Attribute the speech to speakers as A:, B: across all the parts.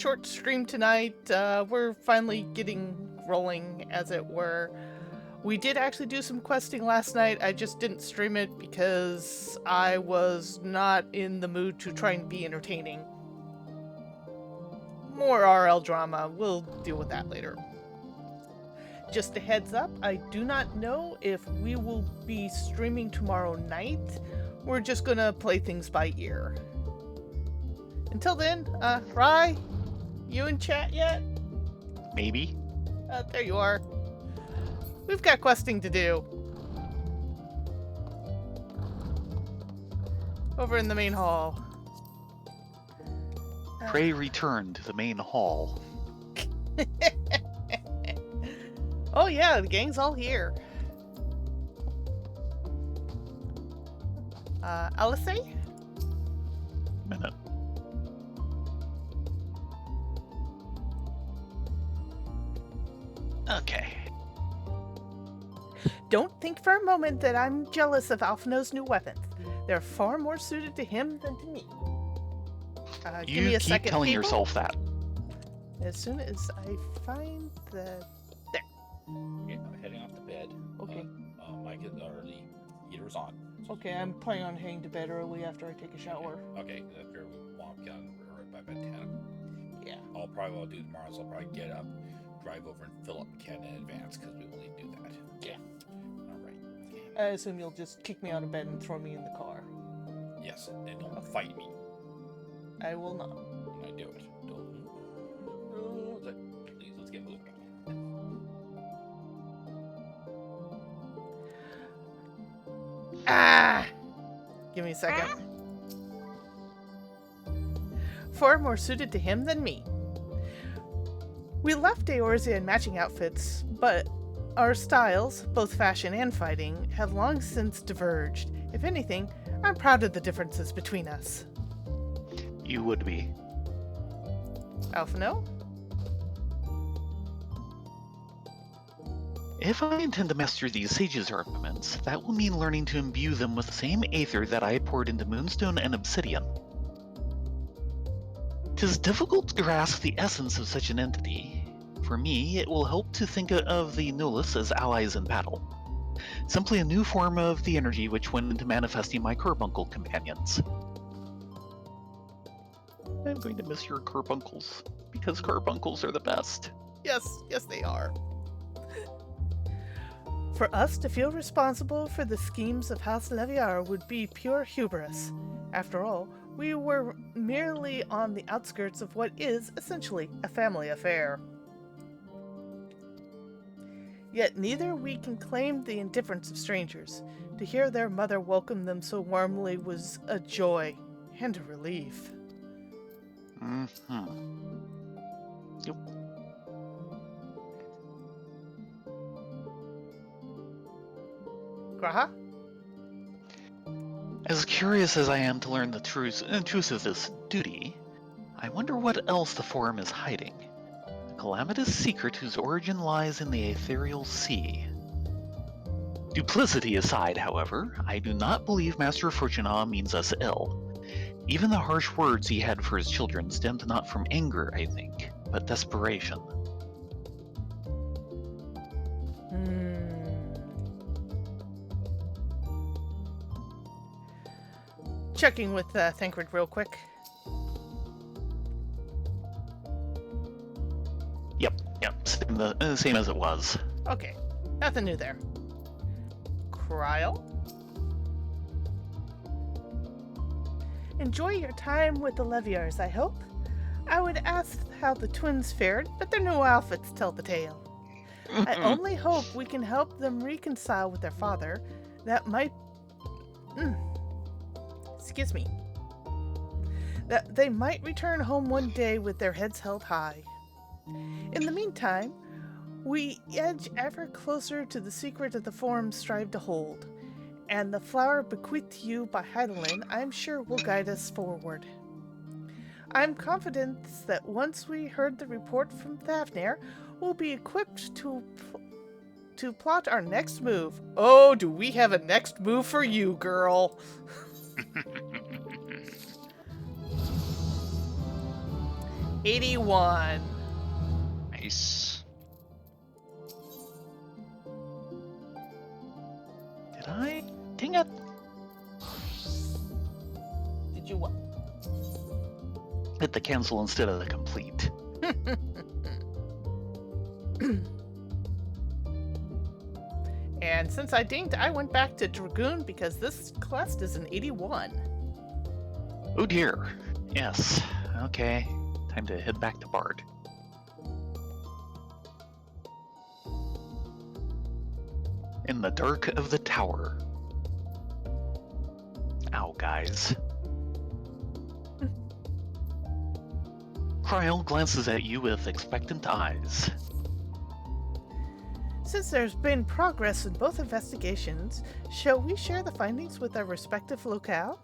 A: short stream tonight. We're finally getting rolling, as it were. We did actually do some questing last night. I just didn't stream it because I was not in the mood to try and be entertaining. More RL drama. We'll deal with that later. Just a heads up, I do not know if we will be streaming tomorrow night. We're just gonna play things by ear. Until then, Rye, you in chat yet?
B: Maybe.
A: There you are. We've got questing to do. Over in the main hall.
B: Pray return to the main hall.
A: Oh yeah, the gang's all here. Alice?
B: Minute. Okay.
A: Don't think for a moment that I'm jealous of Alphino's new weapons. They're far more suited to him than to me. Give me a
B: keep
A: second,
B: telling
A: people.
B: yourself that.
A: As soon as I find the... There.
C: Okay, I'm heading off to bed.
A: Okay.
C: Mike is already... Heater's on. So
A: Okay, I'm planning on heading to bed early after I take a shower.
C: Okay, after Womp got right by bed 10.
A: Yeah.
C: I'll do tomorrow is I'll probably get up, drive over, and fill up Ken in advance because we will need to do that.
A: Yeah.
C: Alright.
A: I assume you'll just kick me out of bed and throw me in the car.
C: Yes, and don't fight me
A: I will not.
C: when I do it. Please, let's get moving.
A: Ah! Give me a second. Far more suited to him than me. We left Eorzea in matching outfits, but our styles, both fashion and fighting, have long since diverged. If anything, I'm proud of the differences between us.
B: You would be.
A: Alphino?
B: If I intend to master these sages' armaments, that will mean learning to imbue them with the same aether that I poured into moonstone and obsidian. 'Tis difficult to grasp the essence of such an entity. For me, it will help to think of the Nullus as allies in battle. Simply a new form of the energy which went into manifesting my carbuncle companions. I'm going to miss your carbuncles, because carbuncles are the best.
A: Yes, they are. For us to feel responsible for the schemes of House Leviar would be pure hubris. After all, we were merely on the outskirts of what is, essentially, a family affair. Yet neither we can claim the indifference of strangers. To hear their mother welcome them so warmly was a joy and a relief.
B: Yep.
A: Graha?
B: As curious as I am to learn the truth of this duty, I wonder what else the Forum is hiding. A calamitous secret whose origin lies in the ethereal sea. Duplicity aside, however, I do not believe Master Fortuna means us ill. Even the harsh words he had for his children stemmed not from anger, I think, but desperation.
A: Checking with Thancred real quick.
B: Yep, same as it was.
A: Okay, nothing new there. Cryle? Enjoy your time with the Leviars, I hope. I would ask how the twins fared, but their new outfits tell the tale. I only hope we can help them reconcile with their father. That might... Excuse me. That they might return home one day with their heads held high. In the meantime, we edge ever closer to the secret of the Forum strive to hold, and the flower bequeathed to you by Heidelin, I'm sure, will guide us forward. I'm confident that once we heard the report from Thavnir, we'll be equipped to plot our next move. Oh, do we have a next move for you, girl? 81.
B: Nice. Did I? Dang it.
A: Did you what?
B: Hit the cancel instead of the complete.
A: And since I dinged, I went back to Dragoon because this quest is an 81.
B: Oh dear. Yes. Okay. Time to head back to Bard. In the dark of the tower. Ow, guys. Kryl glances at you with expectant eyes.
A: Since there's been progress in both investigations, shall we share the findings with our respective locales?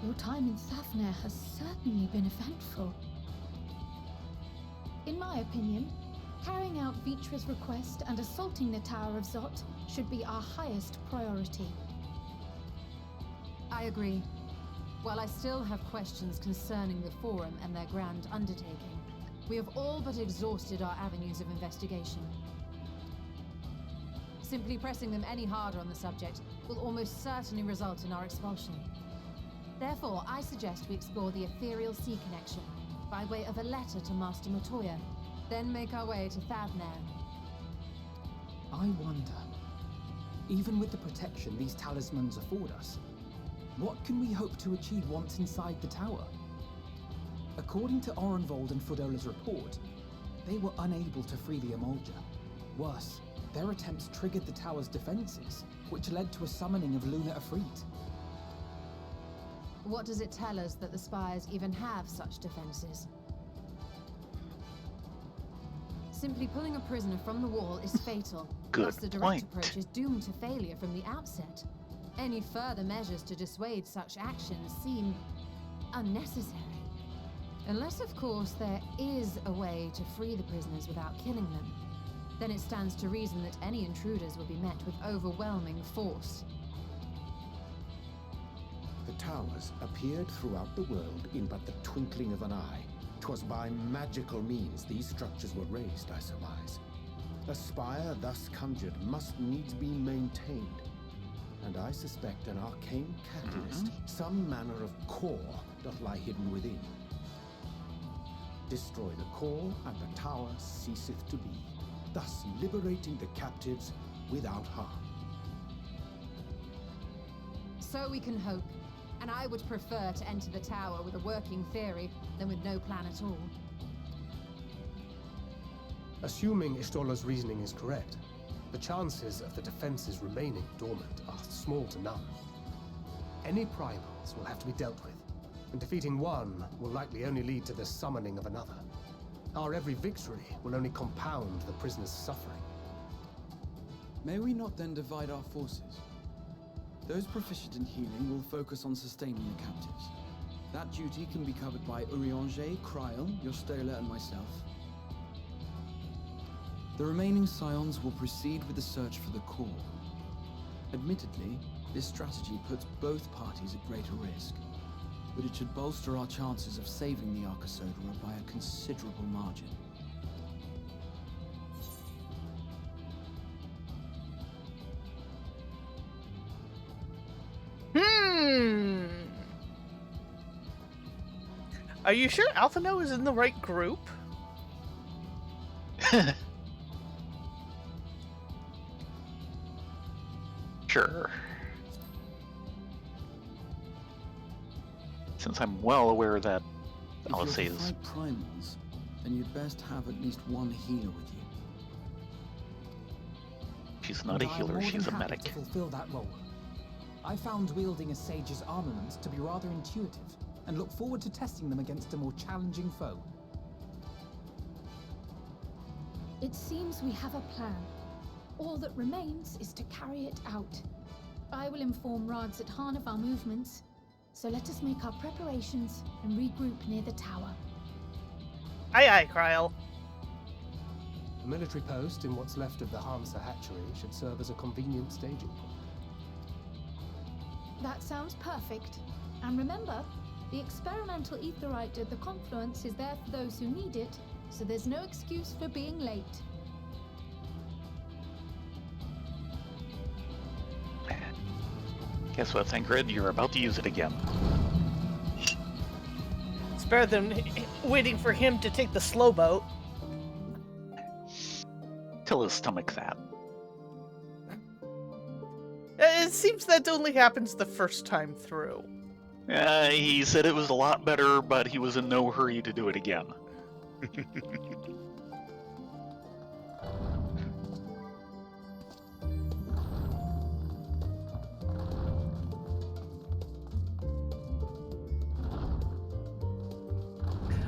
D: Your time in Thafnir has certainly been eventful. In my opinion, carrying out Vitra's request and assaulting the Tower of Zot should be our highest priority.
E: I agree. While I still have questions concerning the Forum and their grand undertaking, we have all but exhausted our avenues of investigation. Simply pressing them any harder on the subject will almost certainly result in our expulsion. Therefore, I suggest we explore the ethereal sea connection by way of a letter to Master Matoya, then make our way to Thavner.
F: I wonder, even with the protection these talismans afford us, what can we hope to achieve once inside the tower? According to Orenvold and Fodola's report, they were unable to free the Emolja. Worse, their attempts triggered the tower's defenses, which led to a summoning of Luna Afrit.
E: What does it tell us that the Spires even have such defenses? Simply pulling a prisoner from the wall is fatal.
B: Good
E: Thus, the direct
B: point.
E: approach is doomed to failure from the outset. Any further measures to dissuade such actions seem unnecessary. Unless, of course, there is a way to free the prisoners without killing them. Then it stands to reason that any intruders will be met with overwhelming force.
G: The towers appeared throughout the world in but the twinkling of an eye. 'Twas by magical means these structures were raised, I surmise. A spire thus conjured must needs be maintained, and I suspect an arcane catalyst, some manner of core, doth lie hidden within. Destroy the core, and the tower ceaseth to be, thus liberating the captives without harm.
E: So we can hope. And I would prefer to enter the tower with a working theory than with no plan at all.
H: Assuming Ishtola's reasoning is correct, the chances of the defenses remaining dormant are small to none. Any primals will have to be dealt with, and defeating one will likely only lead to the summoning of another. Our every victory will only compound the prisoner's suffering.
I: May we not then divide our forces? Those proficient in healing will focus on sustaining the captives. That duty can be covered by Urianger, Kryl, Yostola, and myself. The remaining scions will proceed with the search for the core. Admittedly, this strategy puts both parties at greater risk, but it should bolster our chances of saving the Arcosodra by a considerable margin.
A: Are you sure Alphino is in the right group?
B: Sure. Since I'm well aware that
I: If
B: I'll
I: you're
B: say
I: to
B: is
I: fight primals, then you'd best have at least one healer with you.
B: she's not a
F: And I am
B: healer,
F: more
B: she's
F: than
B: a
F: happy
B: medic.
F: to fulfill that role. I found wielding a sage's armaments to be rather intuitive, and look forward to testing them against a more challenging foe.
D: It seems we have a plan. All that remains is to carry it out. I will inform Rads at Han of our movements. So let us make our preparations and regroup near the tower.
A: Aye, aye, Kryl.
H: A military post in what's left of the Hamsa hatchery should serve as a convenient staging point.
D: That sounds perfect. And remember, the experimental aetherite at the confluence is there for those who need it, so there's no excuse for being late.
B: Guess what, Thancred? You're about to use it again.
A: It's better than waiting for him to take the slow boat.
B: Till his stomach's fat.
A: It seems that only happens the first time through.
B: He said it was a lot better, but he was in no hurry to do it again.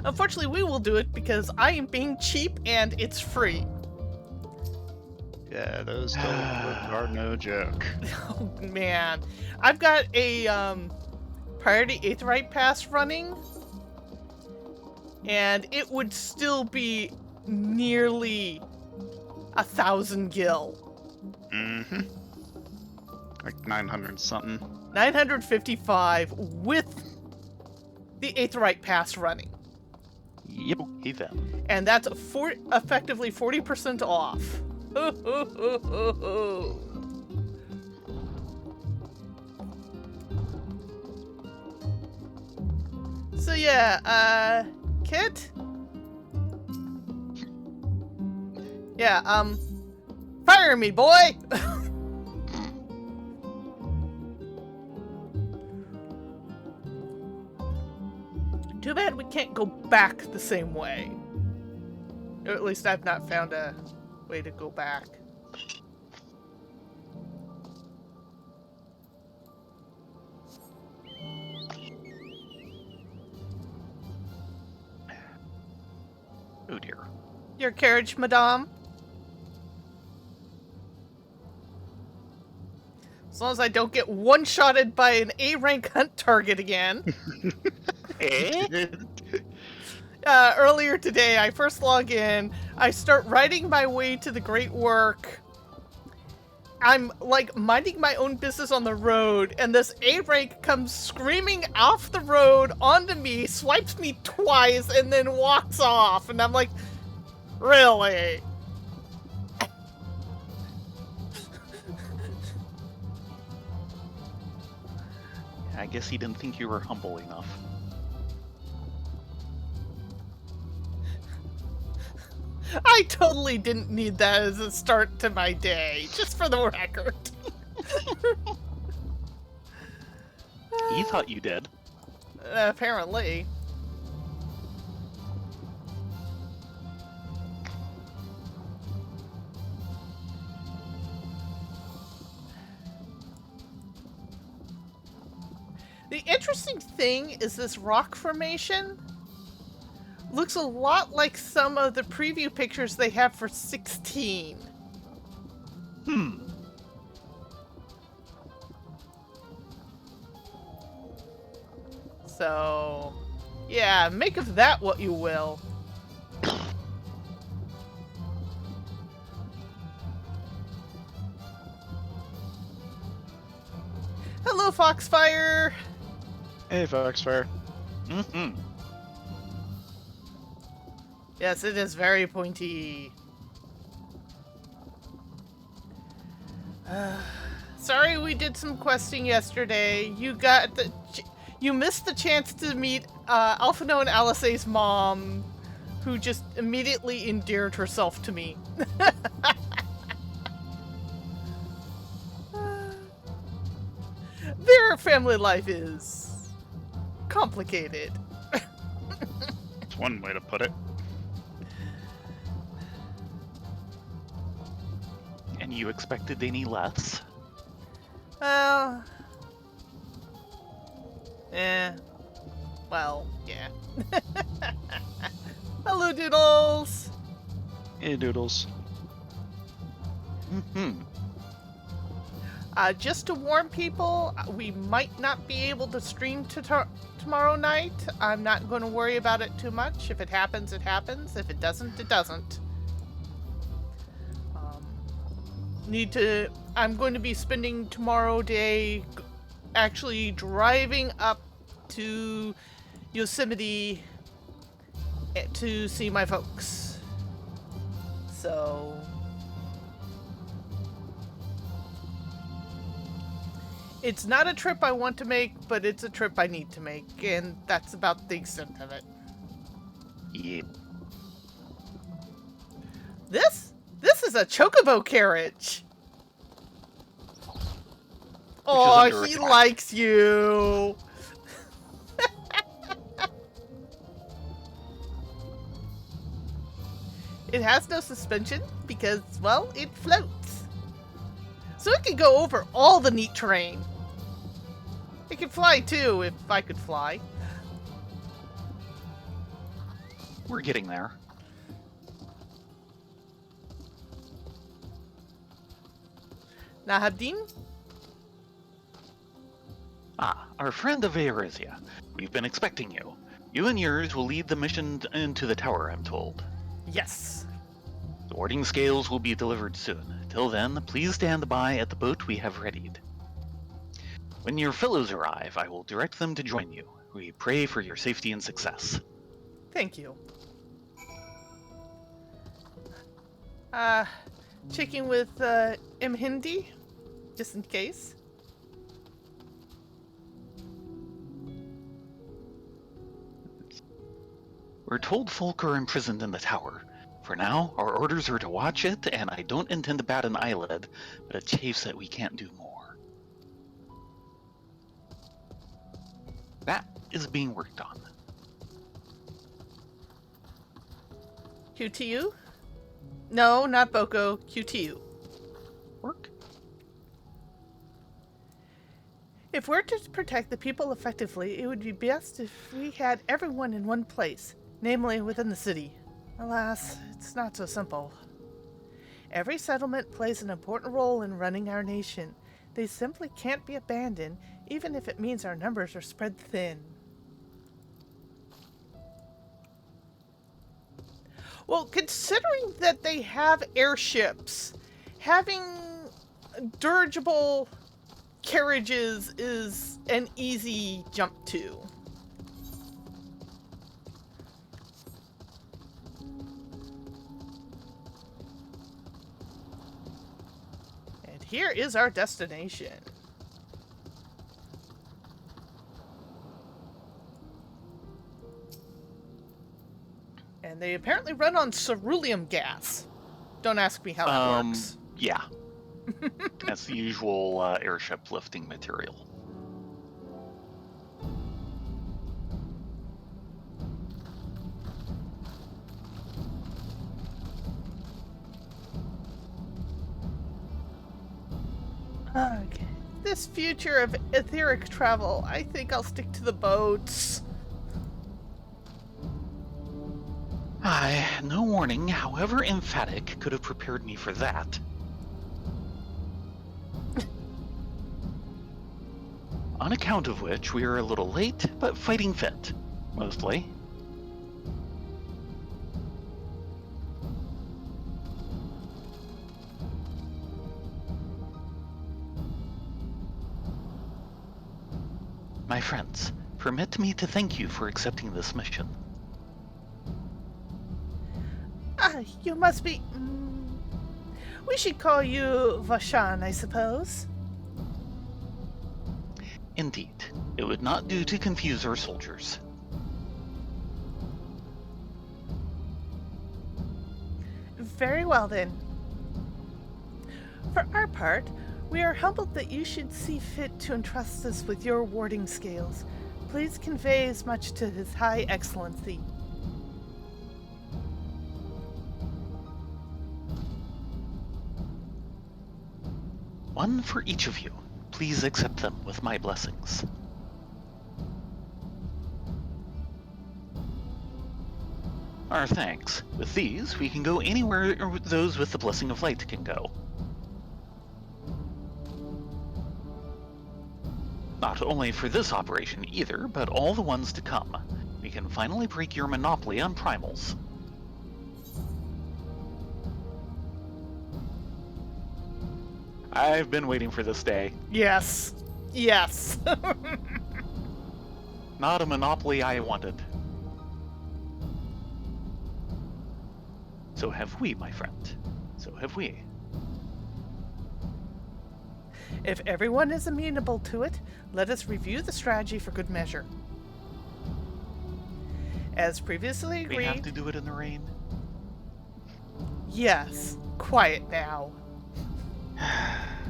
A: Unfortunately, we will do it because I am being cheap and it's free.
J: Yeah, those teleports are no joke.
A: Oh man, I've got a priority aetherite pass running, and it would still be nearly 1,000 gil.
J: Mm-hmm. Like 900 something.
A: 955 with the aetherite pass running.
B: Yep, hey then.
A: And that's effectively 40% off. So yeah, Kit? Yeah, fire me, boy! Too bad we can't go back the same way. Or at least I've not found a way to go back.
B: Oh dear.
A: Your carriage, madame? As long as I don't get one-shotted by an A-rank hunt target again. Earlier today, I first log in, I start riding my way to the Great Work. I'm, like, minding my own business on the road, and this A-rank comes screaming off the road onto me, swipes me twice, and then walks off. And I'm like, really?
B: I guess he didn't think you were humble enough.
A: I totally didn't need that as a start to my day, just for the record.
B: He thought you did.
A: Apparently. The interesting thing is this rock formation looks a lot like some of the preview pictures they have for 16. So, yeah, make of that what you will. Hello, Foxfire!
J: Hey, Foxfire.
B: Mm-hmm.
A: Yes, it is very pointy. Sorry we did some questing yesterday. You missed the chance to meet Alphino and Alisae's mom, who just immediately endeared herself to me. Their family life is complicated.
J: That's one way to put it.
B: And you expected any less?
A: Well... Well, yeah. Hello, Doodles!
J: Hey, Doodles.
B: Mm-hmm.
A: Just to warn people, we might not be able to stream tomorrow night. I'm not going to worry about it too much. If it happens, it happens. If it doesn't, it doesn't. I'm going to be spending tomorrow day actually driving up to Yosemite to see my folks. So it's not a trip I want to make, but it's a trip I need to make, and that's about the extent of it.
B: Yep.
A: This is a chocobo carriage. Oh, he likes you. It has no suspension because, well, it floats. So it can go over all the neat terrain. It can fly too, if I could fly.
B: We're getting there.
A: Nahabdin?
B: Ah, our friend of Eorzea. We've been expecting you. You and yours will lead the mission into the tower, I'm told.
A: Yes.
B: The warding scales will be delivered soon. Till then, please stand by at the boat we have readied. When your fellows arrive, I will direct them to join you. We pray for your safety and success.
A: Thank you. Checking with Hindi, just in case.
B: We're told folk are imprisoned in the tower. For now, our orders are to watch it, and I don't intend to bat an eyelid, but it chafes that we can't do more. That is being worked on.
A: QTU? No, not Boko. QTU.
B: Work?
A: If we're to protect the people effectively, it would be best if we had everyone in one place, namely within the city. Alas, it's not so simple. Every settlement plays an important role in running our nation. They simply can't be abandoned, even if it means our numbers are spread thin. Well, considering that they have airships, having dirigible carriages is an easy jump to. And here is our destination. And they apparently run on cerulean gas. Don't ask me how that works.
B: Yeah. That's the usual airship lifting material.
A: Okay. This future of etheric travel, I think I'll stick to the boats.
B: Aye, no warning, however emphatic, could have prepared me for that. On account of which, we are a little late, but fighting fit. Mostly. My friends, permit me to thank you for accepting this mission.
A: You must be... we should call you Vashan, I suppose.
B: Indeed, it would not do to confuse our soldiers.
A: Very well, then. For our part, we are humbled that you should see fit to entrust us with your warding scales. Please convey as much to His High Excellency.
B: One for each of you. Please accept them with my blessings. Our thanks. With these, we can go anywhere those with the blessing of light can go. Not only for this operation either, but all the ones to come. We can finally break your monopoly on primals. I've been waiting for this day.
A: Yes. Yes.
B: Not a monopoly I wanted. So have we, my friend. So have we.
A: If everyone is amenable to it, let us review the strategy for good measure. As previously agreed...
B: We have to do it in the rain?
A: Yes. Quiet now.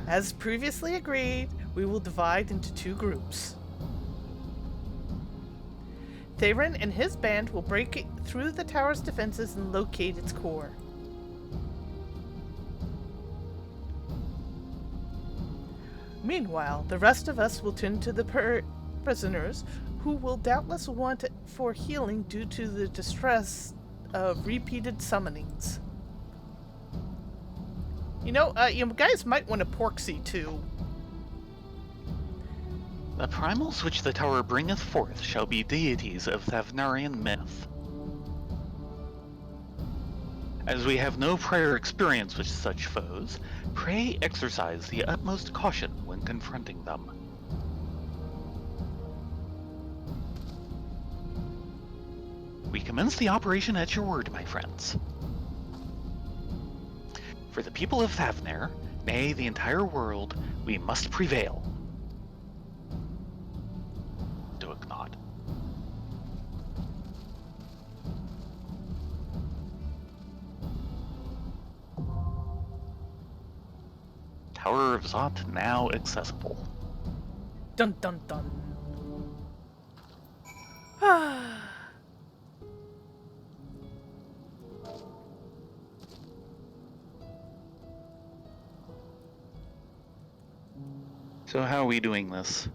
A: As previously agreed, we will divide into 2 groups. Theron and his band will break it through the tower's defenses and locate its core. Meanwhile, the rest of us will tend to the prisoners, who will doubtless want it for healing due to the distress of repeated summonings. You know, you guys might want a porksy too.
B: The primals which the tower bringeth forth shall be deities of Thavnarian myth. As we have no prior experience with such foes, pray exercise the utmost caution when confronting them. We commence the operation at your word, my friends. For the people of Thavnar, nay, the entire world, we must prevail. Doignod. Tower of Zot now accessible.
A: Dun dun dun.
B: So how are we doing this?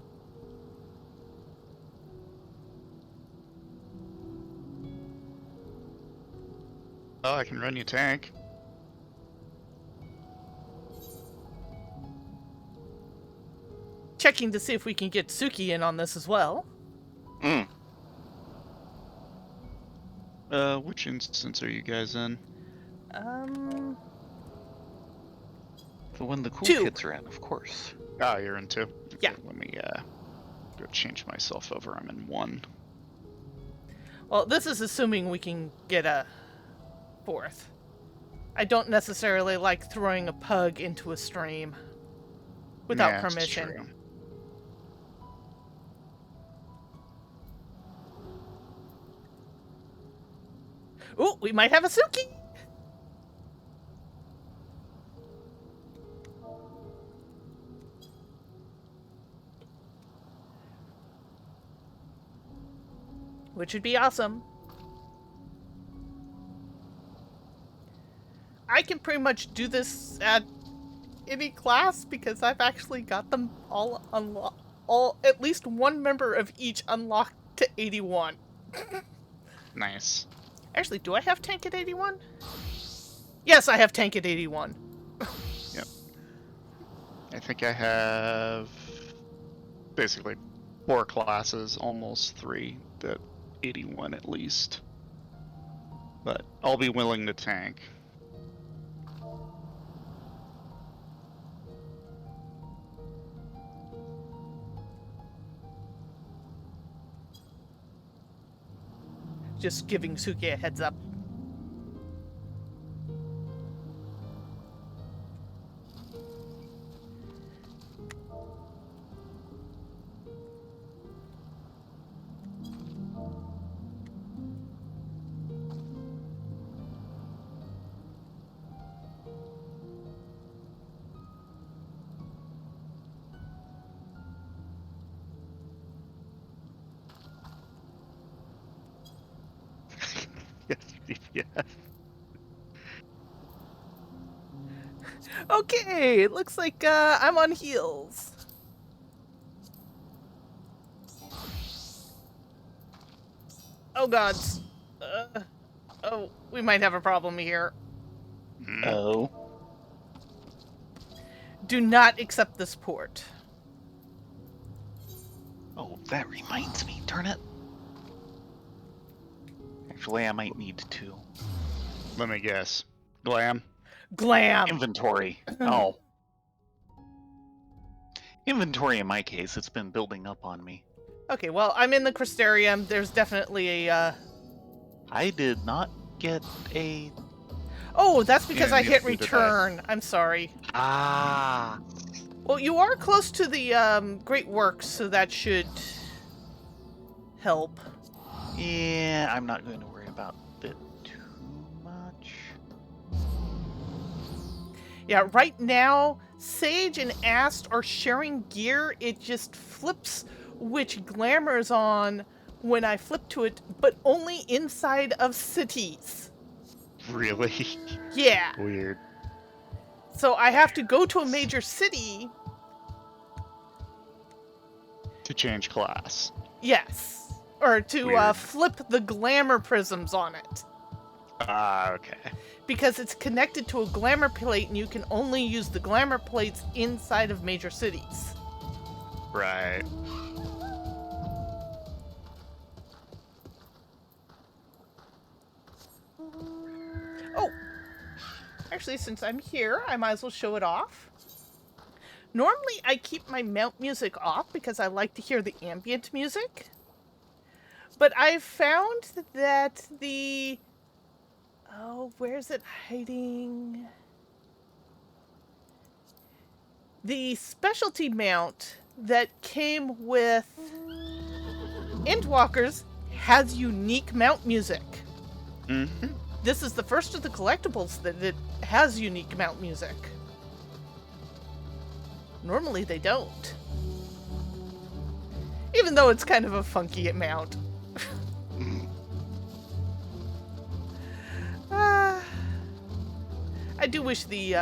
J: Oh, I can run you tank.
A: Checking to see if we can get Suki in on this as well.
J: Which instance are you guys in?
B: The one the cool
A: 2.
B: kids are in, of course.
J: Ah, you're in 2. Okay,
A: Yeah.
J: let me go change myself over. I'm in 1.
A: Well, this is assuming we can get a 4th. I don't necessarily like throwing a pug into a stream without
J: Yeah, it's
A: permission.
J: true.
A: Ooh, we might have a Suki! Which would be awesome. I can pretty much do this at any class because I've actually got them all unlocked. At least one member of each unlocked to 81.
J: Nice.
A: Actually, do I have tank at 81? Yes, I have tank at 81.
J: Yep. I think I have basically 4 classes, almost 3, that 81 at least. But I'll be willing to tank.
A: Just giving Suki a heads up.
J: Yes.
A: Okay, it looks like I'm on heels. Oh gods. Oh, we might have a problem here.
B: Oh.
A: Do not accept this port.
B: Oh, that reminds me. Darn it. Actually, I might need to.
J: Let me guess. Glam.
A: Glam.
B: Inventory. Oh. Inventory in my case, it's been building up on me.
A: Okay, well, I'm in the Crystarium. There's definitely a,
B: I did not get a...
A: Oh, that's because
J: Yeah,
A: I hit
J: neither did I.
A: return. I'm sorry.
B: Ah.
A: Well, you are close to the Great Works, so that should help.
B: Yeah, I'm not going to worry about it too much.
A: Yeah, right now, Sage and Ast are sharing gear. It just flips which glamour is on when I flip to it, but only inside of cities.
J: Really?
A: Yeah.
J: Weird.
A: So I have to go to a major city.
J: To change class.
A: Yes. Or to
J: Weird.
A: flip the glamour prisms on it.
J: Ah, okay.
A: Because it's connected to a glamour plate and you can only use the glamour plates inside of major cities.
J: Right.
A: Oh! Actually, since I'm here, I might as well show it off. Normally, I keep my mount music off because I like to hear the ambient music. But I've found that the... Oh, where's it hiding? The specialty mount that came with Endwalkers has unique mount music.
J: Mm-hmm.
A: This is the first of the collectibles that it has unique mount music. Normally they don't. Even though it's kind of a funky mount. I do wish the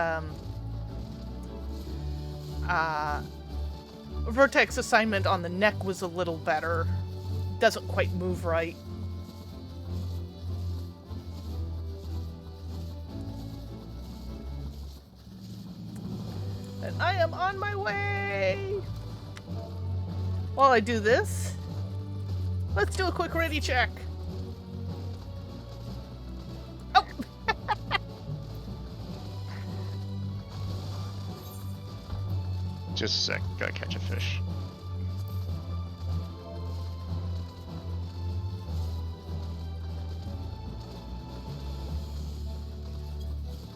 A: Vertex assignment on the neck was a little better. Doesn't quite move right. And I am on my way! While I do this, let's do a quick ready check. Oh!
J: Just a sec. Gotta catch a fish.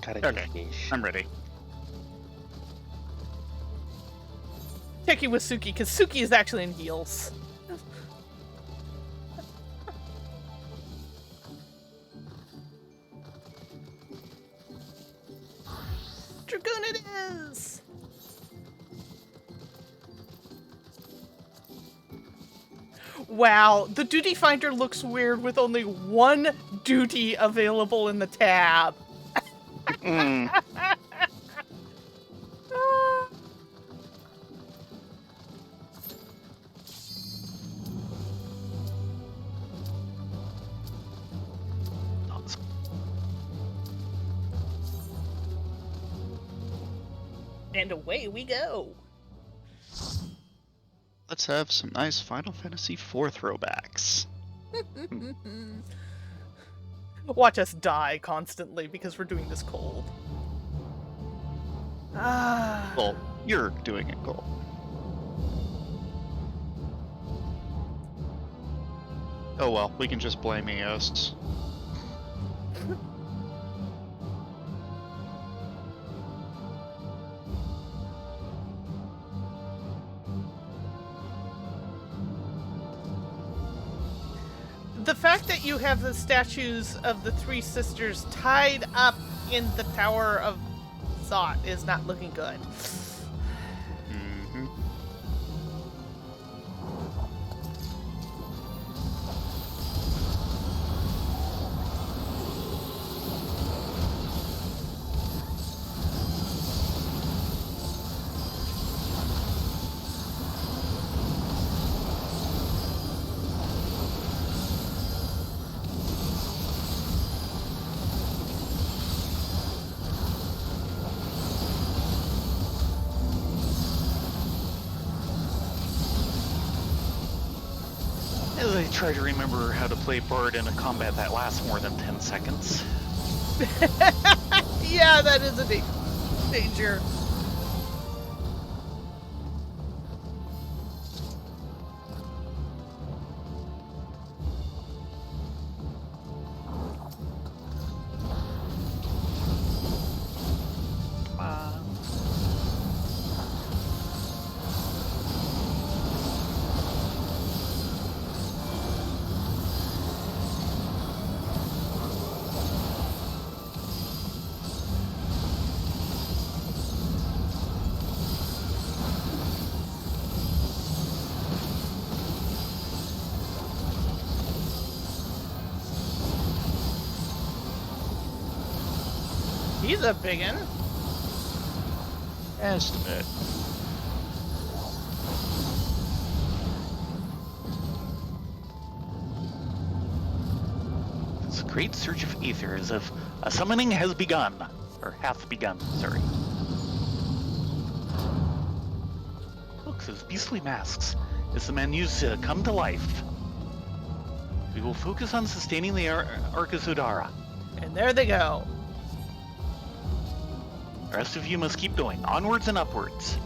J: Okay, I'm ready.
A: Check you with Suki, because Suki is actually in heels. Dragoon it is! Wow, the duty finder looks weird with only one duty available in the tab.
J: Mm.
A: And away we go.
J: Let's have some nice Final Fantasy IV throwbacks.
A: Watch us die constantly because we're doing this cold. Ah.
J: Well, you're doing it cool. Oh well, we can just blame Eos.
A: The fact that you have the statues of the three sisters tied up in the Tower of Zot is not looking good.
J: Mm-hmm.
B: I try to remember how to play Bard in a combat that lasts more than 10 seconds.
A: Yeah, that is a danger. He's a biggin.
J: Just a bit.
B: This great search of ether as if a summoning has begun. Or hath begun, sorry. Look, those beastly masks. It's the man used to come to life. We will focus on sustaining the Arkasudara.
A: And there they go.
B: The rest of you must keep going, onwards and upwards.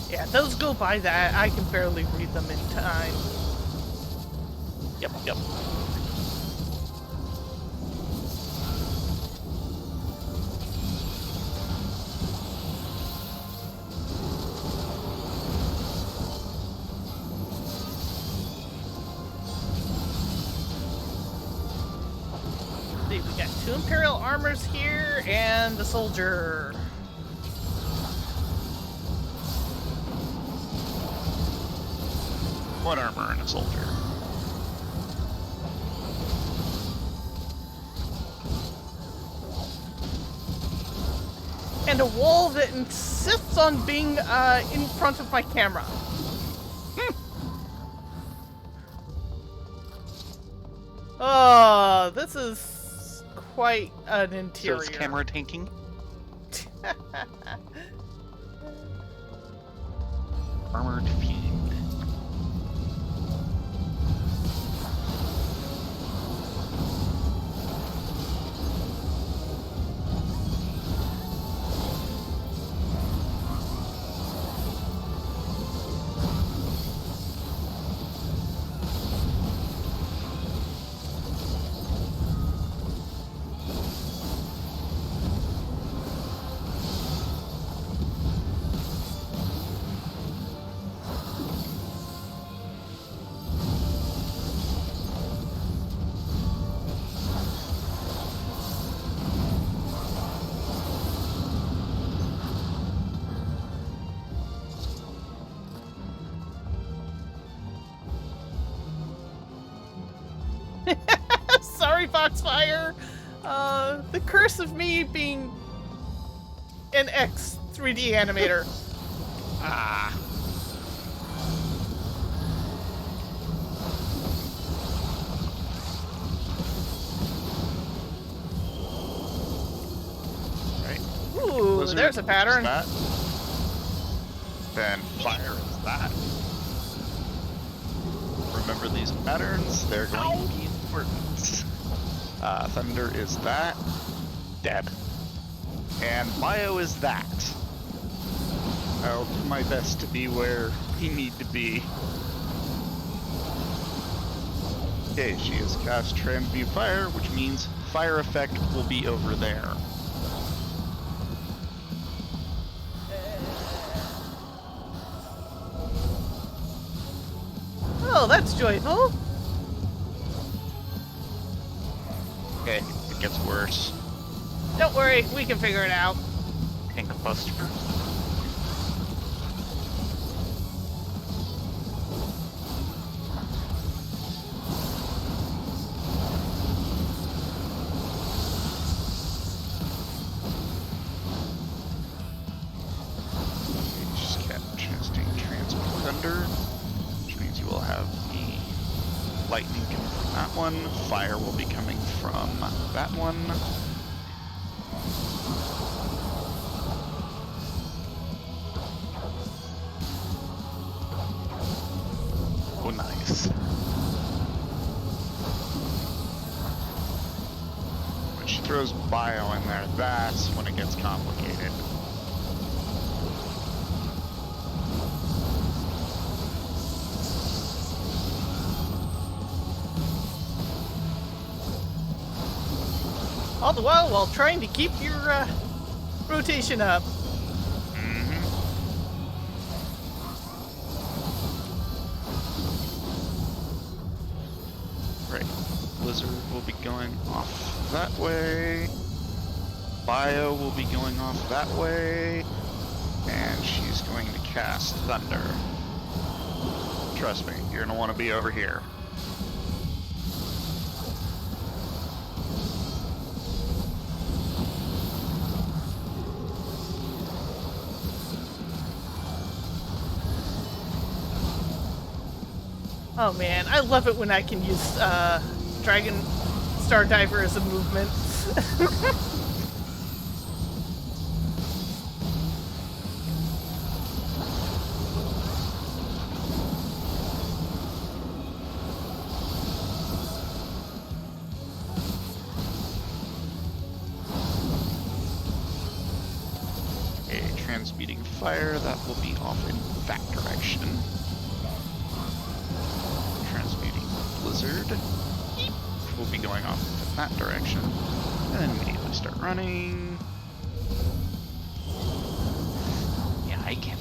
A: Yeah, those go by that. I can barely read them in time.
B: Yep, yep.
A: See, we got 2 Imperial armors here and the soldier.
J: What armor and a soldier?
A: And a wall that insists on being in front of my camera. Oh, this is quite an interior.
B: So it's camera tanking? Armored fiend.
A: Sorry, Foxfire. The curse of me being an X 3D animator.
J: Ah. Right.
A: Ooh,
J: Blizzard
A: there's a pattern.
J: is that. Then fire is that. Remember these patterns, they're going to be important. Thunder is that.
B: Dead.
J: And bio is that. I'll do my best to be where we need to be. Okay, she has cast Transmute Fire, which means fire effect will be over there.
A: Oh, that's joyful.
J: Okay, it gets worse.
A: Don't worry, we can figure it out.
B: Pink Buster.
J: Just kept casting Transmute Thunder, which means you will have the lightning coming from that one. Fire will be coming from that one.
B: Nice.
J: When she throws bio in there, that's when it gets complicated.
A: All the while trying to keep your rotation up.
J: Right. Blizzard will be going off that way. Bio will be going off that way. And she's going to cast Thunder. Trust me, you're going to want to be over here.
A: Oh man, I love it when I can use Dragon Star Diver as a movement.
J: A transmuting fire, that will be off in that direction. Transmuting blizzard will be going off in that direction. And then immediately start running.
B: Yeah, I can't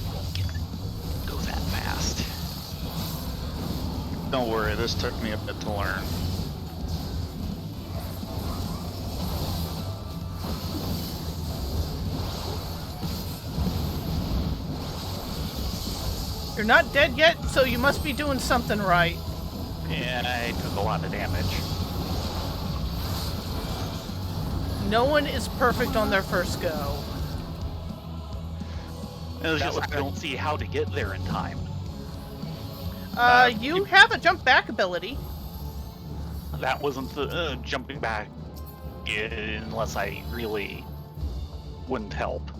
B: go that fast.
J: Don't worry, this took me a bit to learn.
A: You're not dead yet, so you must be doing something right.
B: And I took a lot of damage.
A: No one is perfect on their first go.
B: It was just, I don't see how to get there in time.
A: You have a jump back ability.
B: That wasn't the jumping back unless I really wouldn't help.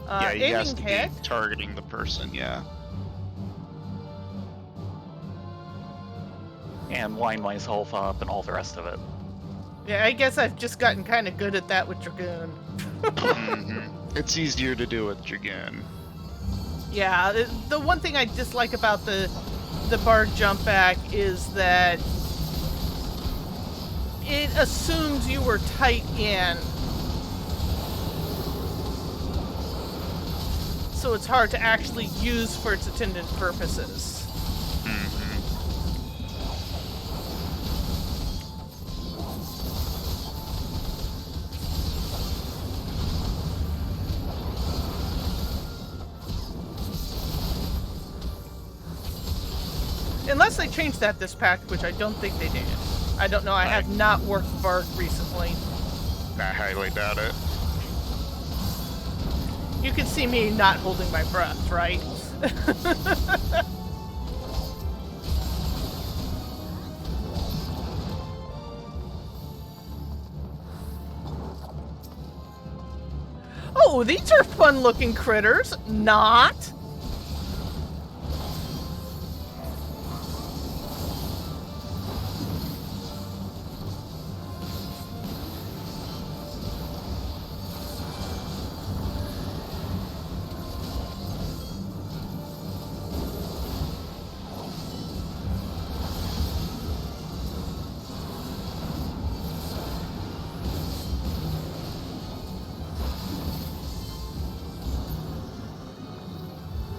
J: Yeah, he has
A: Aiming
J: to
A: head.
J: be targeting the person, yeah.
B: And line myself up and all the rest of it.
A: Yeah, I guess I've just gotten kind of good at that with Dragoon.
J: It's easier to do with Dragoon.
A: Yeah, the one thing I dislike about the Bard jump back is that it assumes you were tight in. So it's hard to actually use for its intended purposes. Unless they changed that this pack, which I don't think they did. I don't know, I have not worked Bard recently.
J: I highly doubt it.
A: You can see me not holding my breath, right? Oh, these are fun-looking critters. Not.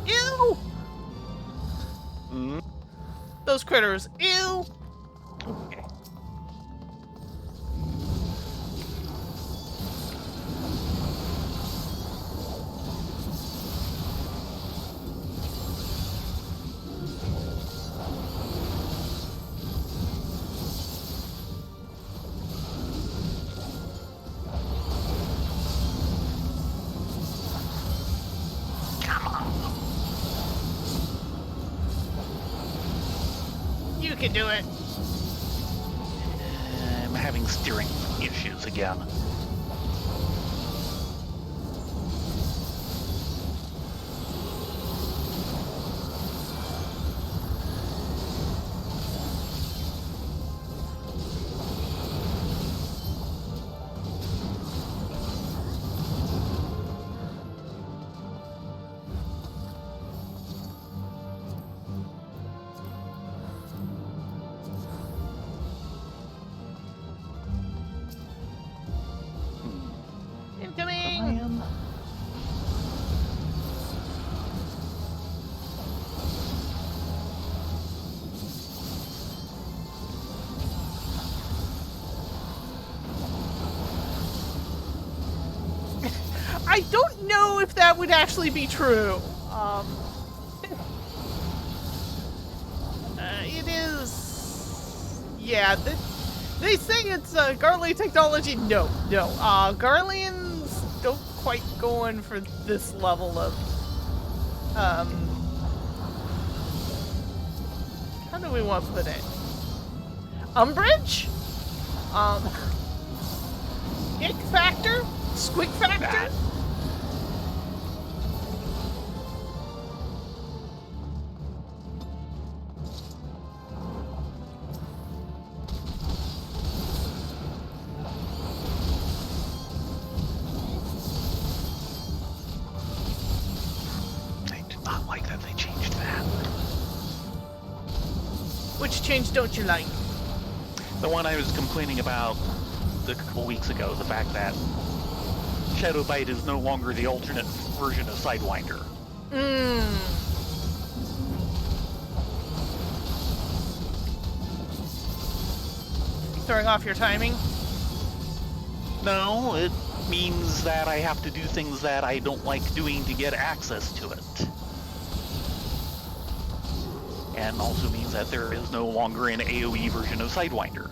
A: Ew! Those critters. Ew!
B: Okay.
A: You can do it.
B: I'm having steering issues again.
A: if that would actually be true. It is. Yeah, they say it's Garlean technology. No. Garleans don't quite go in for this level of. How do we want to put it? Umbrage? Ick factor? Squeak factor?
B: I do not like that they changed that.
A: Which change don't you like?
B: The one I was complaining about a couple weeks ago, the fact that Shadow Bite is no longer the alternate version of Sidewinder.
A: Throwing off your timing?
B: No, it means that I have to do things that I don't like doing to get access to it. And also means that there is no longer an AoE version of Sidewinder.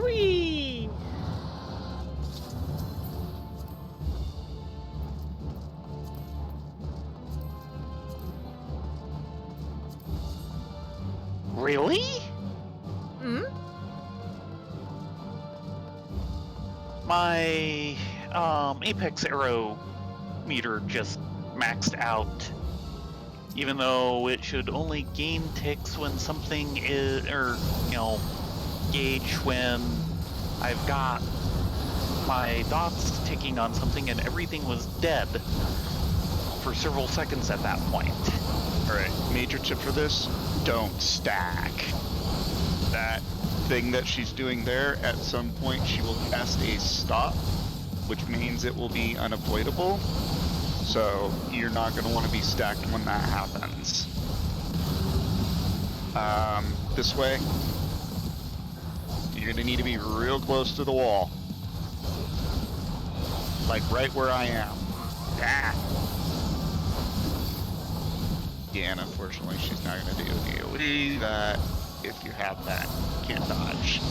A: Whee!
B: Really? My Apex arrow meter just maxed out, even though it should only gain ticks when something is, or, gauge when I've got my dots ticking on something and everything was dead for several seconds at that point.
J: Alright, major tip for this, don't stack. That thing that she's doing there, at some point she will cast a stop, which means it will be unavoidable. So you're not going to want to be stacked when that happens. This way, you're going to need to be real close to the wall. Like right where I am. Ah. Yeah, and unfortunately she's not going to do the AoE that, if you have that, you can't dodge.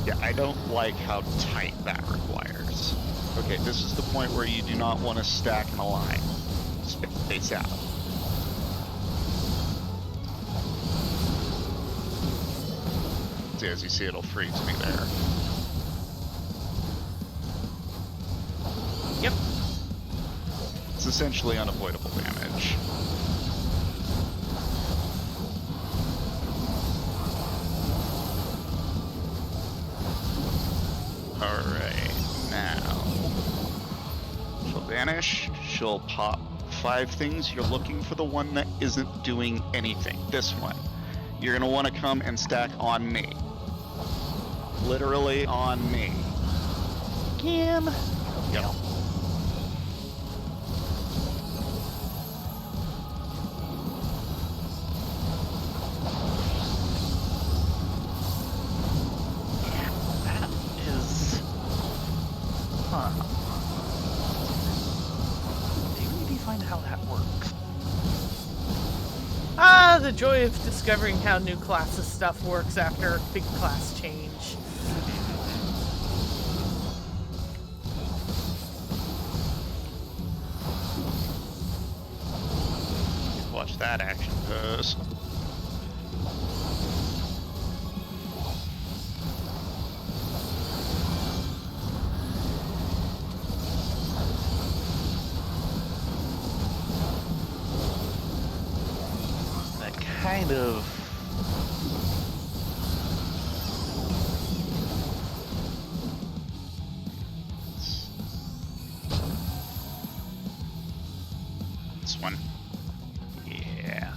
J: Yeah, I don't like how tight that requires. Okay, this is the point where you do not want to stack in a line. Space out. See, as you see, it'll freeze me there.
B: Yep.
J: It's essentially unavoidable damage. Alright, now she'll vanish, she'll pop 5 things. You're looking for the one that isn't doing anything. This one. You're gonna want to come and stack on me. Literally on me.
B: Again?
J: Yep.
B: That is... Huh. Didn't maybe find how that works.
A: Ah, the joy of discovering how new classes stuff works after a big class change.
J: Watch that action pose.
B: That kind of...
J: This one. Yeah.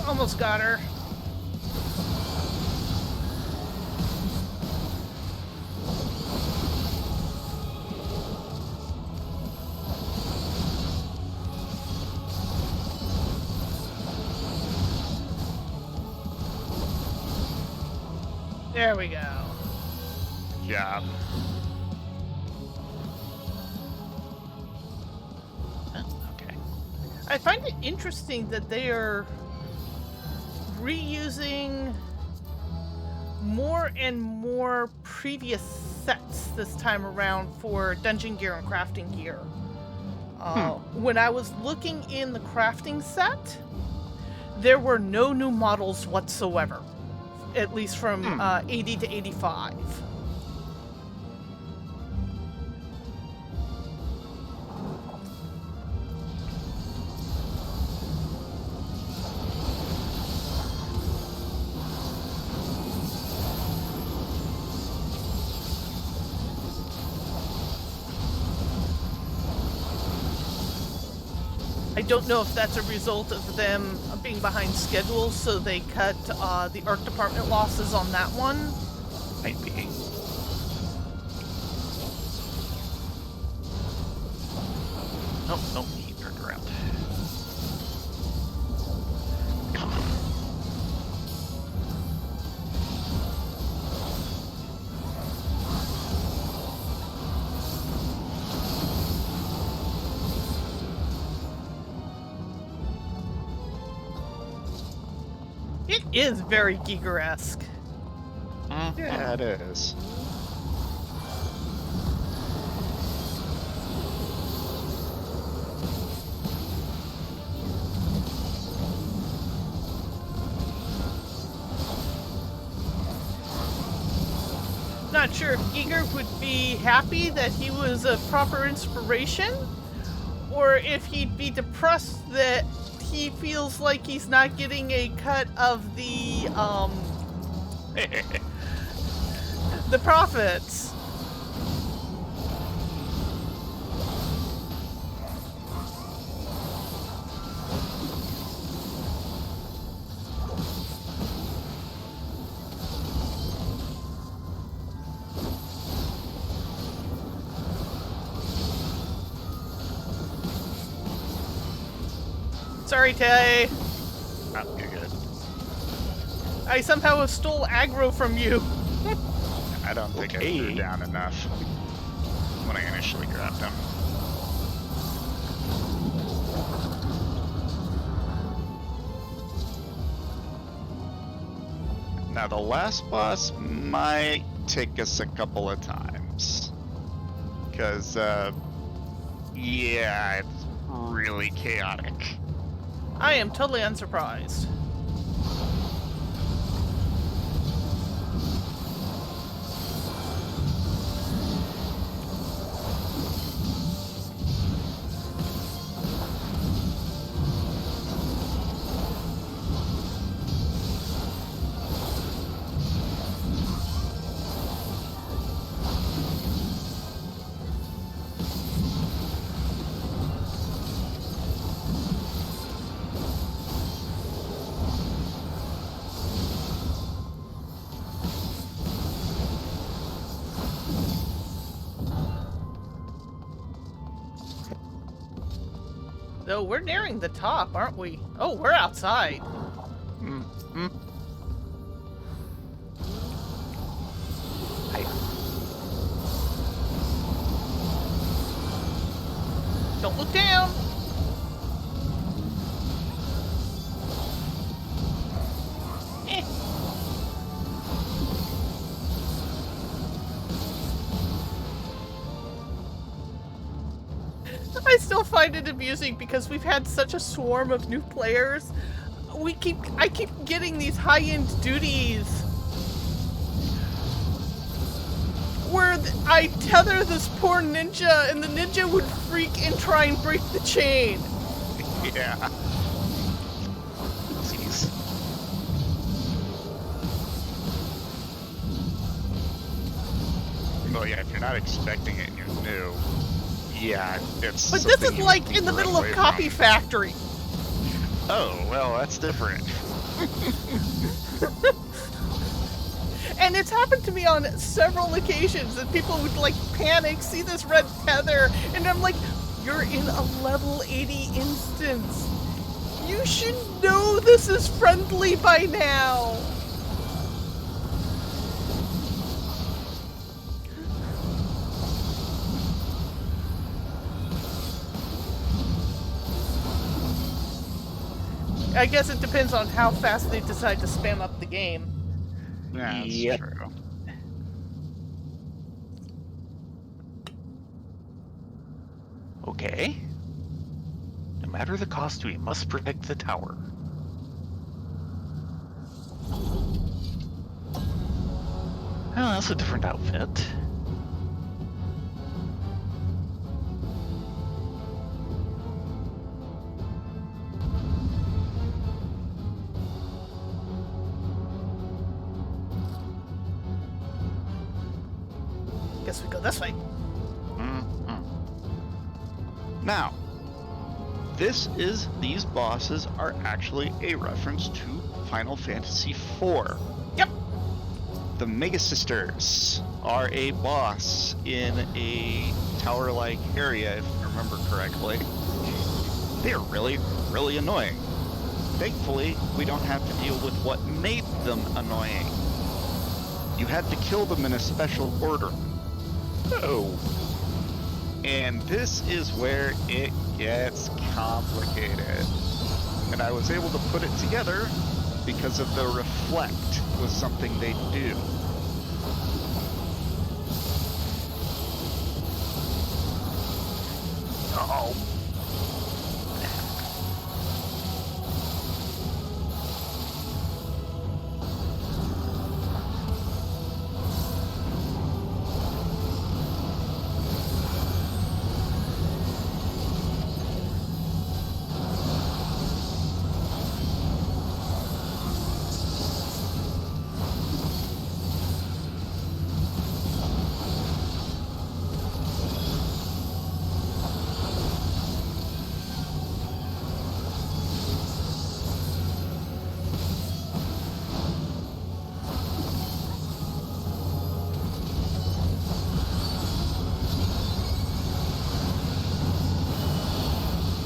A: Almost got her. There we go.
J: Good job.
B: Okay.
A: I find it interesting that they are reusing more and more previous sets this time around for dungeon gear and crafting gear. When I was looking in the crafting set, there were no new models whatsoever, at least from 80 to 85. I don't know if that's a result of them being behind schedule, so they cut the art department losses on that one.
B: Might be. Nope, nope, he turned around.
A: It is very Giger-esque.
J: Yeah, it is.
A: Not sure if Giger would be happy that he was a proper inspiration, or if he'd be depressed that he feels like he's not getting a cut of the profits. Sorry, Tay.
J: Oh, you're good.
A: I somehow stole aggro from you.
J: I don't think I threw down enough when I initially grabbed him. Now the last boss might take us a couple of times. Because, yeah, it's really chaotic.
A: I am totally unsurprised. Though we're nearing the top, aren't we? Oh, we're outside.
J: Mm-hmm.
A: Don't look down. Eh. find it amusing because we've had such a swarm of new players. I keep getting these high-end duties where I tether this poor ninja, and the ninja would freak and try and break the chain.
J: Yeah.
B: Jeez.
J: Well, yeah, if you're not expecting it and you're new, yeah, it's.
A: But this
J: something
A: is
J: you
A: like
J: need
A: in the
J: to
A: middle
J: run
A: of
J: away
A: Copy
J: from.
A: Factory.
J: Oh, well, that's different.
A: And it's happened to me on several occasions that people would like panic, see this red tether, and I'm like, you're in a level 80 instance. You should know this is friendly by now. I guess it depends on how fast they decide to spam up the game.
J: Yeah, that's
B: Yep.
J: true.
B: Okay. No matter the cost, we must protect the tower. Oh, that's a different outfit.
A: Guess we go this way.
J: Now, these bosses are actually a reference to Final Fantasy IV.
A: Yep.
J: The Mega Sisters are a boss in a tower-like area, if I remember correctly. They're really, really annoying. Thankfully, we don't have to deal with what made them annoying. You had to kill them in a special order. Oh. And this is where it gets complicated. And I was able to put it together because of the reflect was something they do.
B: Uh-oh.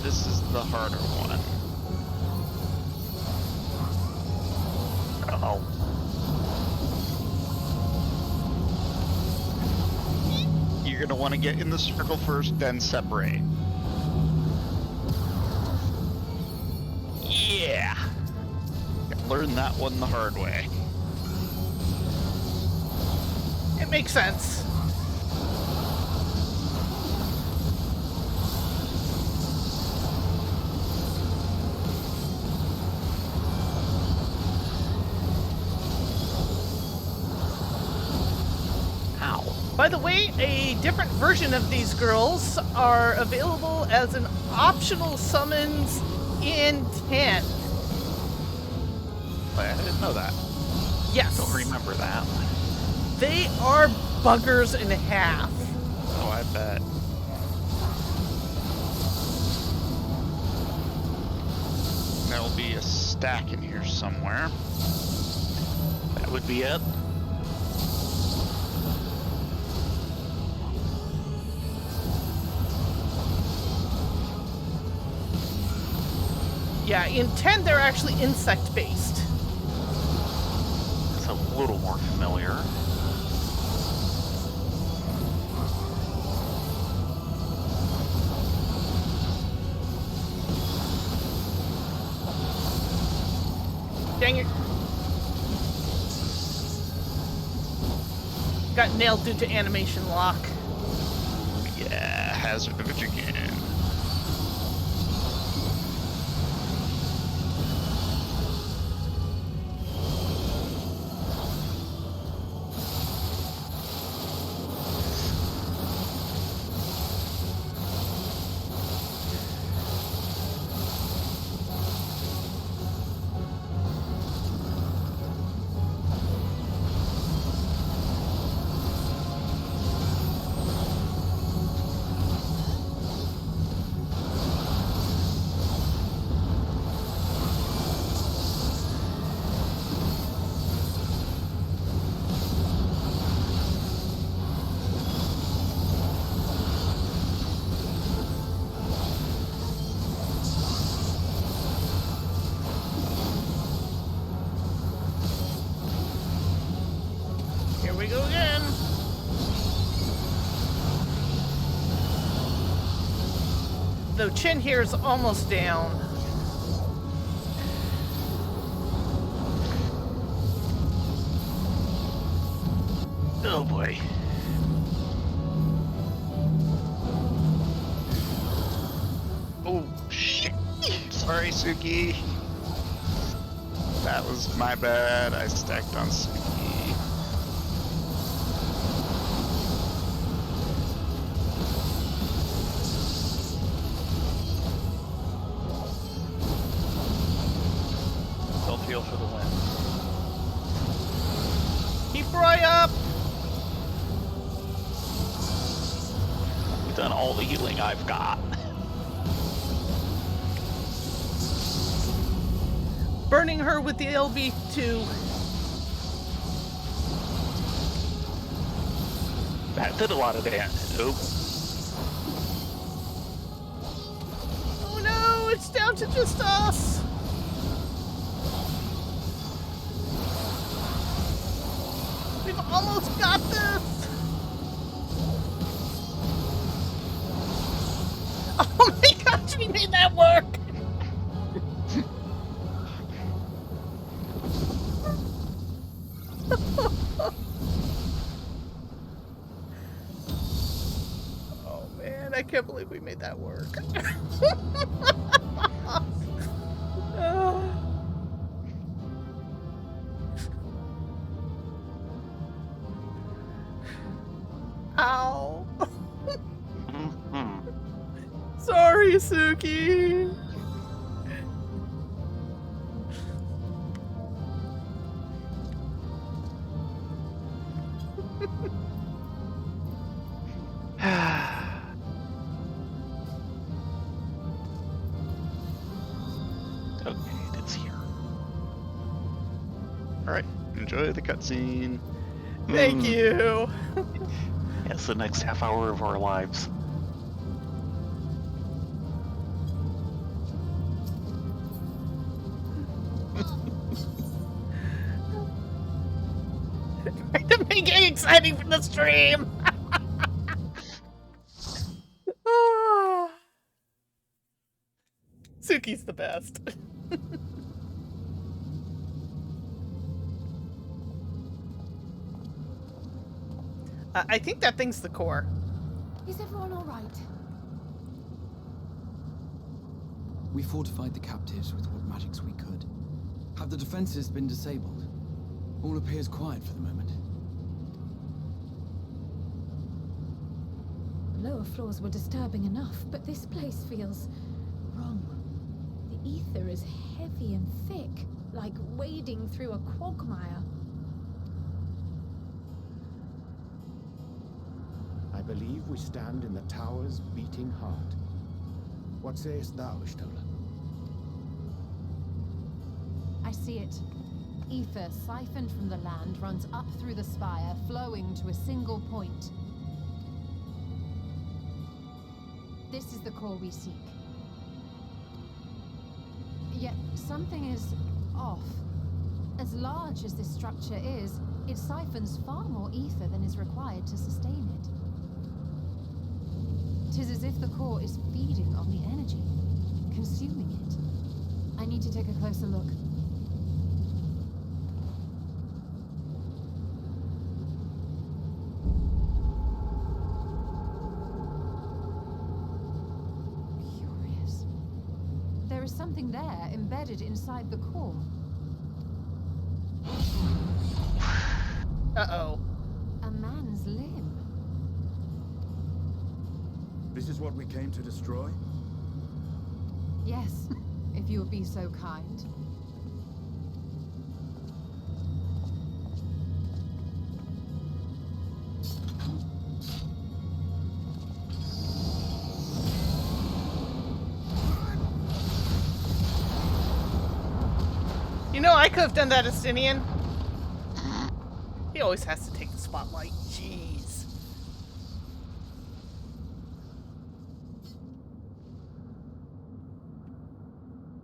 J: This is the harder one.
B: Uh-oh.
J: You're gonna want to get in the circle first, then separate. Yeah! Learn that one the hard way.
A: It makes sense.
B: Ow.
A: By the way, a different version of these girls are available as an optional summons in 10.
J: I didn't know that.
A: Yes.
B: Don't remember that.
A: They are buggers and a half.
J: Oh, I bet. There'll be a stack in here somewhere.
B: That would be it.
A: Yeah, in 10 they're actually insect-based.
B: It's a little more familiar.
A: Dang it. Got nailed due to animation lock.
J: Yeah, hazard of it again.
A: go again. Though Chin here is almost down.
B: Oh boy.
J: Oh, shit. Sorry, Suki. That was my bad. I stacked on Suki.
B: Don't feel for the win.
A: Keep Roy up.
B: I've done all the healing I've got.
A: Burning her with the LV2.
B: That did a lot of damage. Oh,
A: Oh no, it's down to just us. We've almost got this. Oh my gosh, we made that work. Oh man, I can't believe we made that work. Oh. Ow. Sorry, Suki.
B: okay, it's here.
J: Alright, enjoy the cutscene.
A: Thank you.
B: It's the next half hour of our lives.
A: Trying to make it exciting for the stream. Ah. Suki's the best. I think that thing's the core.
D: Is everyone all right?
I: We fortified the captives with what magics we could. Have the defenses been disabled? All appears quiet for the moment.
D: Lower floors were disturbing enough, but this place feels wrong. The ether is heavy and thick, like wading through a quagmire.
G: I believe we stand in the tower's beating heart. What sayest thou, Ishtola?
E: I see it. Ether siphoned from the land runs up through the spire, flowing to a single point. This is the core we seek. Yet something is off. As large as this structure is, it siphons far more ether than is required to sustain it. 'Tis as if the core is feeding on the energy, consuming it. I need to take a closer look. Curious. There is something there embedded inside the core.
A: Uh-oh.
E: A man's limb.
K: This is what we came to destroy?
E: Yes, if you would be so kind.
A: You know, I could have done that, Estinian. He always has to take the spotlight. Jeez.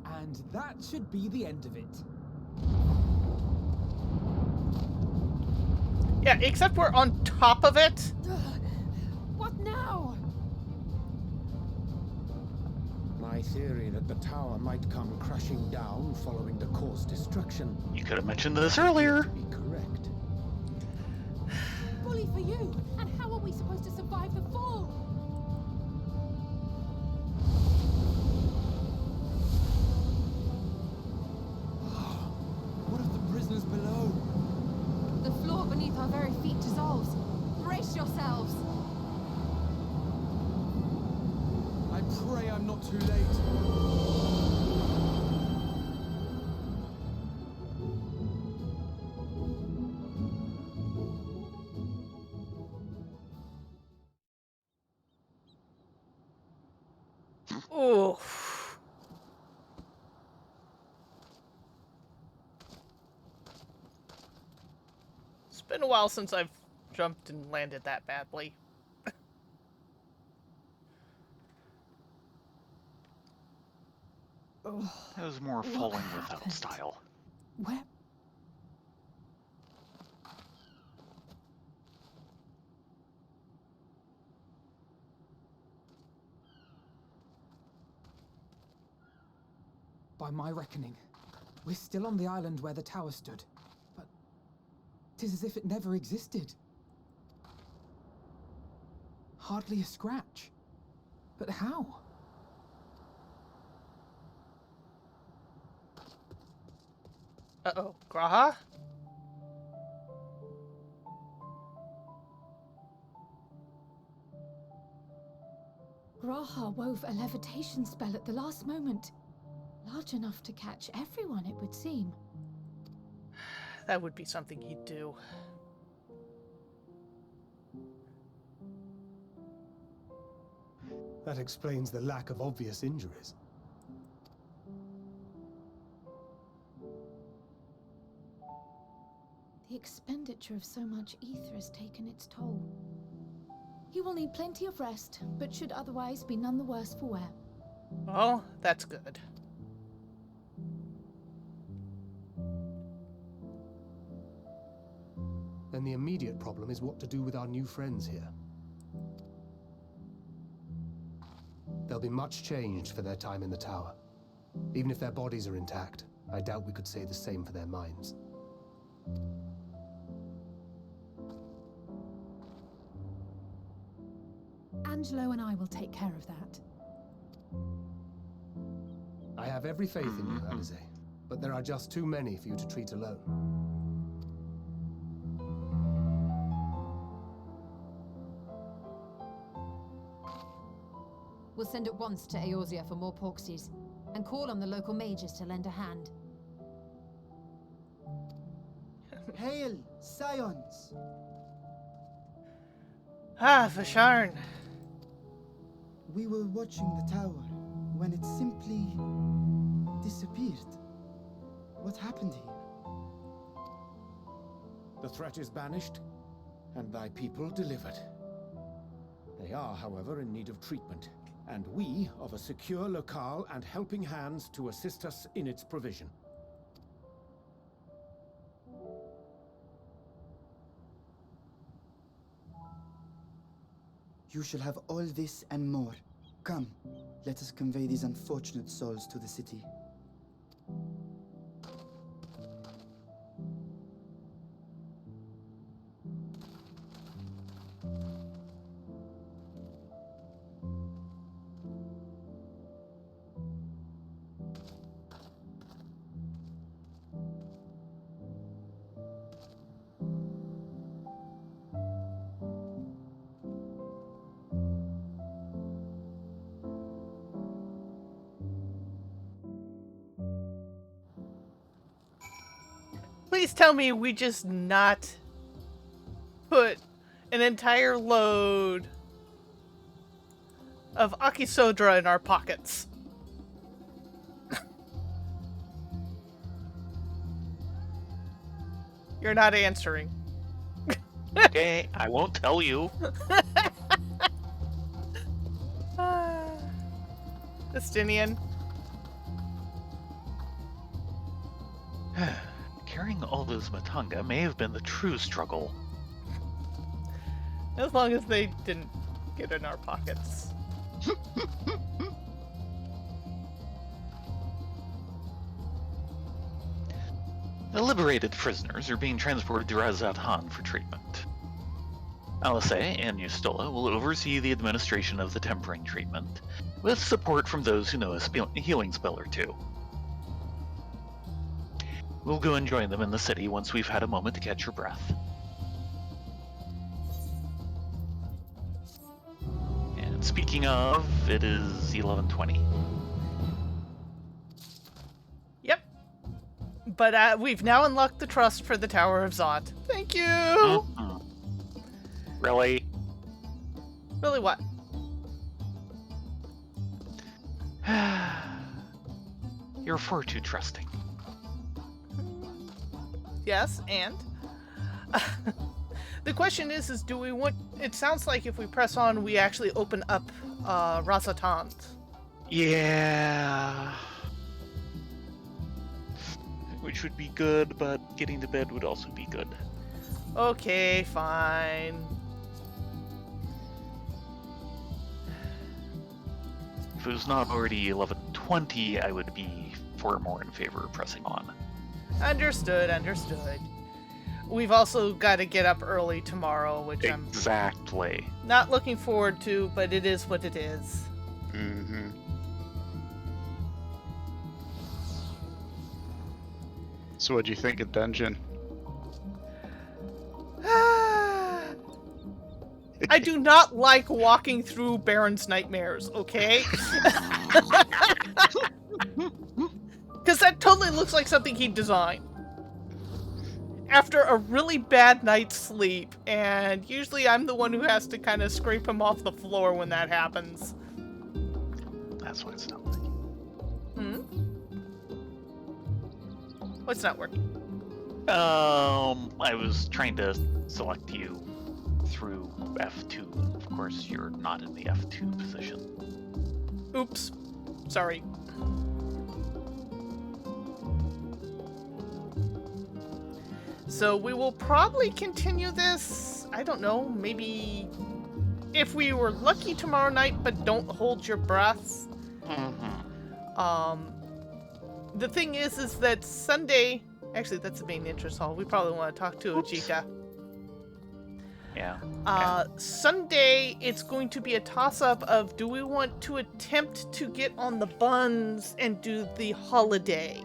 F: And that should be the end of it.
A: Yeah, except we're on top of it.
E: What now?
G: My theory that the tower might come crashing down following the core's destruction
B: You could have mentioned this earlier.
G: to be correct.
D: Bully for you! And how are we supposed to survive the fall?
I: What of the prisoners below?
E: The floor beneath our very feet dissolves. Brace yourselves!
I: I pray I'm not too late.
A: Ooh. It's been a while since I've jumped and landed that badly.
B: That was more falling without style.
D: Where?
F: By my reckoning, we're still on the island where the tower stood. But 'tis as if it never existed. Hardly a scratch. But how?
A: Uh-oh. Graha?
D: Graha wove a levitation spell at the last moment. Large enough to catch everyone, it would seem.
A: That would be something he'd do.
H: That explains the lack of obvious injuries.
D: The expenditure of so much ether has taken its toll. He will need plenty of rest, but should otherwise be none the worse for wear.
A: Well, that's good.
H: Then the immediate problem is what to do with our new friends here. They'll be much changed for their time in the tower. Even if their bodies are intact, I doubt we could say the same for their minds.
D: Angelo and I will take care of that.
H: I have every faith in you, Alize, but there are just too many for you to treat alone.
E: We'll send at once to Eorzea for more porksies, and call on the local mages to lend a hand.
L: Hail, Scions!
A: Ah, Vasharn.
L: We were watching the tower when it simply disappeared. What happened here?
G: The threat is banished, and thy people delivered. They are, however, in need of treatment, and we of a secure locale and helping hands to assist us in its provision.
L: You shall have all this and more. Come, let us convey these unfortunate souls to the city.
A: Please tell me we just not put an entire load of Akisodra in our pockets. You're not answering.
B: Okay, I won't tell you.
A: Justinian.
B: Carrying all those Matanga may have been the true struggle.
A: As long as they didn't get in our pockets.
B: The liberated prisoners are being transported to Razat Han for treatment. Alice and Yustola will oversee the administration of the tempering treatment, with support from those who know a healing spell or two. We'll go and join them in the city once we've had a moment to catch your breath. And speaking of, it is 11:20.
A: Yep. But we've now unlocked the trust for the Tower of Zot. Thank you!
B: Mm-hmm. Really?
A: Really what?
B: You're far too trusting.
A: Yes, and? The question is do we want... It sounds like if we press on, we actually open up Rasatant.
B: Yeah. Which would be good, but getting to bed would also be good.
A: Okay, fine.
B: If it was not already 11:20, I would be far more in favor of pressing on.
A: Understood. We've also got to get up early tomorrow, which
B: Exactly.
A: I'm not looking forward to, but it is what it is.
J: Mm-hmm. So what'd you think of Dungeon?
A: I do not like walking through Baron's nightmares, okay? Because that totally looks like something he'd design. After a really bad night's sleep, and usually I'm the one who has to kind of scrape him off the floor when that happens.
B: That's what it's not working.
A: What's not working?
B: I was trying to select you through F2, and of course you're not in the F2 position.
A: Oops. Sorry. So we will probably continue this, I don't know, maybe if we were lucky tomorrow night, but don't hold your breath. The thing is that Sunday, actually that's the main interest hall, we probably want to talk to Ojika.
B: Yeah.
A: Sunday, it's going to be a toss-up of do we want to attempt to get on the buns and do the holiday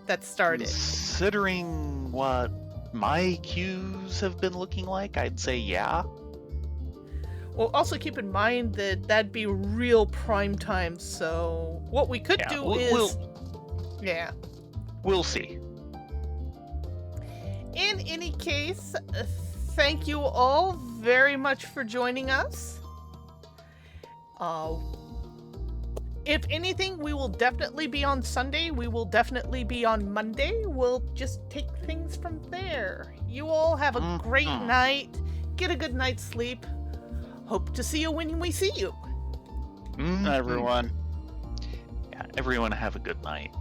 A: that started?
B: Considering what my queues have been looking like, I'd say yeah.
A: Well, also keep in mind that that'd be real prime time, so what we could do is... Yeah.
B: We'll see.
A: In any case, thank you all very much for joining us. If anything, we will definitely be on Sunday. We will definitely be on Monday. We'll just take things from there. You all have a great night. Get a good night's sleep. Hope to see you when we see you.
J: Everyone.
B: Yeah, everyone have a good night.